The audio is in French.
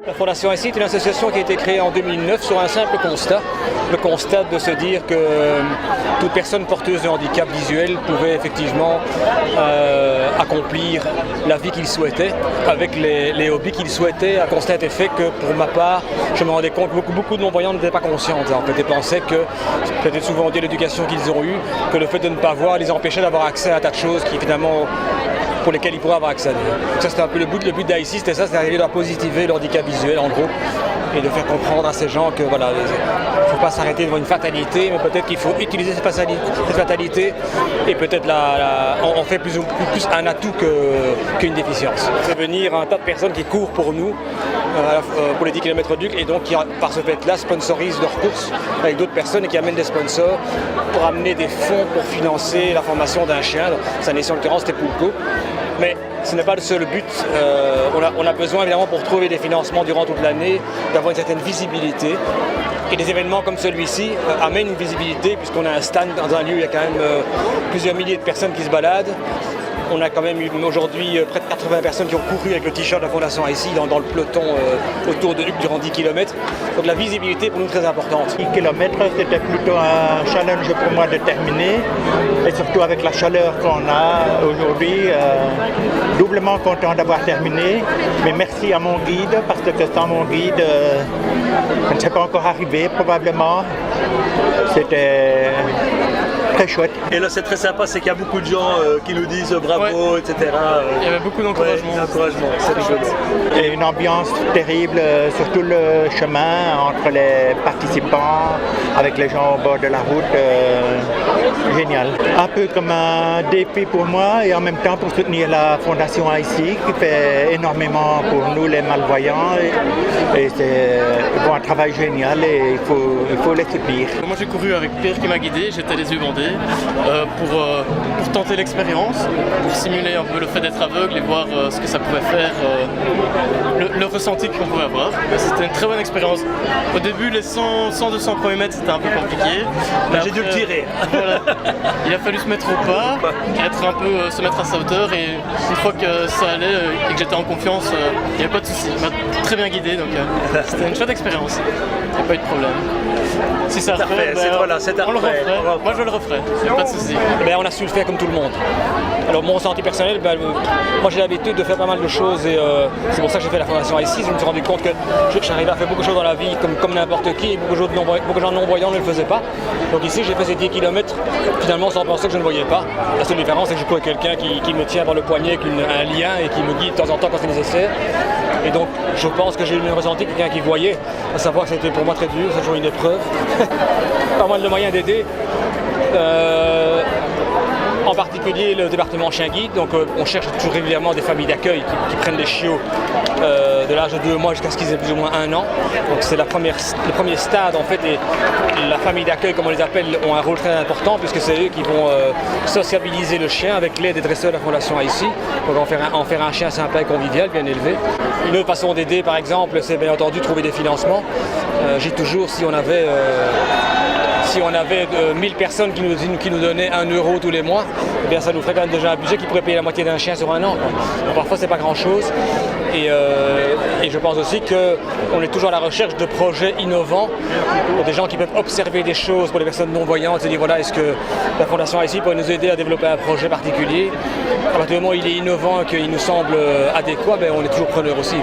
La Fondation ICI est une association qui a été créée en 2009 sur un simple constat. Le constat de se dire que toute personne porteuse de handicap visuel pouvait effectivement accomplir la vie qu'il souhaitait avec les hobbies qu'il souhaitait. Un constat était fait que pour ma part, je me rendais compte que beaucoup de non-voyants n'étaient pas conscients en fait, et pensaient que c'était souvent dû à l'éducation qu'ils ont eue, que le fait de ne pas voir les empêchait d'avoir accès à un tas de choses qui finalement pour lesquels ils pourraient avoir accès. Donc ça c'était un peu le but d'ICI, c'était ça, c'était d'arriver à positiver le handicap visuel en gros et de faire comprendre à ces gens que voilà, il ne faut pas s'arrêter devant une fatalité, mais peut-être qu'il faut utiliser cette fatalité et peut-être on fait plus un atout qu'une déficience. C'est venir un tas de personnes qui courent pour nous, pour les 10 km du et donc qui par ce fait-là sponsorisent leurs courses avec d'autres personnes et qui amènent des sponsors pour amener des fonds pour financer la formation d'un chien. Ça n'est en l'occurrence c'était Poulco. Mais ce n'est pas le seul but. On a besoin évidemment pour trouver des financements durant toute l'année, d'avoir une certaine visibilité. Et des événements comme celui-ci amènent une visibilité puisqu'on a un stand dans un lieu où il y a quand même plusieurs milliers de personnes qui se baladent. On a quand même eu aujourd'hui près de 80 personnes qui ont couru avec le t-shirt de la Fondation ICI dans le peloton autour de Huc durant 10 km. Donc la visibilité est pour nous très importante. 10 km, c'était plutôt un challenge pour moi de terminer. Et surtout avec la chaleur qu'on a aujourd'hui, doublement content d'avoir terminé. Mais merci à mon guide, parce que sans mon guide, je ne sais pas encore arrivé probablement. C'était très chouette. Et là c'est très sympa, c'est qu'il y a beaucoup de gens qui nous disent bravo, etc. Il y avait beaucoup d'encouragement. C'est rigolo. Et une ambiance terrible sur tout le chemin entre les participants, avec les gens au bord de la route. Génial. Un peu comme un défi pour moi et en même temps pour soutenir la Fondation ICI qui fait énormément pour nous les malvoyants. Et c'est un travail génial et il faut les soutenir. Moi j'ai couru avec Pierre qui m'a guidé, j'étais les yeux bandés pour tenter l'expérience, pour simuler un peu le fait d'être aveugle et voir ce que ça pouvait faire, le ressenti qu'on pouvait avoir. C'était une très bonne expérience. Au début les 100-200 premiers mètres c'était un peu compliqué. J'ai dû le tirer. Voilà, il a fallu se mettre au pas, se mettre à sa hauteur et une fois que ça allait et que j'étais en confiance, il n'y avait pas de souci. Il m'a très bien guidé donc c'était une chouette expérience. Il n'y a pas eu de problème. Si ça refait, on le referait. Moi je le referais, pas de souci. On a su le faire comme tout le monde. Alors mon ressenti personnel, moi j'ai l'habitude de faire pas mal de choses et c'est pour ça que j'ai fait la Fondation ICI. Je me suis rendu compte que j'arrivais à faire beaucoup de choses dans la vie comme n'importe qui et beaucoup de gens non-voyants ne le faisaient pas. Donc ici j'ai fait ces 10 km finalement sans penser que je ne voyais pas. La seule différence c'est que je cours avec quelqu'un qui me tient par le poignet avec un lien et qui me guide de temps en temps quand c'est nécessaire. Et donc je pense que j'ai eu le même ressenti que quelqu'un qui voyait, à savoir que c'était pour moi très dur, c'est toujours une épreuve. Pas mal de moyens d'aider. En particulier le département chien guide, donc on cherche toujours régulièrement des familles d'accueil qui prennent les chiots de l'âge de 2 mois jusqu'à ce qu'ils aient plus ou moins 1 an. Donc c'est le premier stade en fait et la famille d'accueil comme on les appelle ont un rôle très important puisque c'est eux qui vont sociabiliser le chien avec l'aide des dresseurs de la Fondation ICI pour en faire un chien sympa et convivial, bien élevé. Une autre façon d'aider par exemple c'est bien entendu trouver des financements. J'ai toujours si on avait 1000 personnes qui nous donnaient 1 euro tous les mois, eh bien ça nous ferait quand même déjà un budget qui pourrait payer la moitié d'un chien sur 1 an. Donc, parfois c'est pas grand chose. Et je pense aussi qu'on est toujours à la recherche de projets innovants pour des gens qui peuvent observer des choses pour les personnes non-voyantes et dire voilà, est-ce que la Fondation ICI pourrait nous aider à développer un projet particulier. À partir du moment où il est innovant et qu'il nous semble adéquat, on est toujours preneur aussi.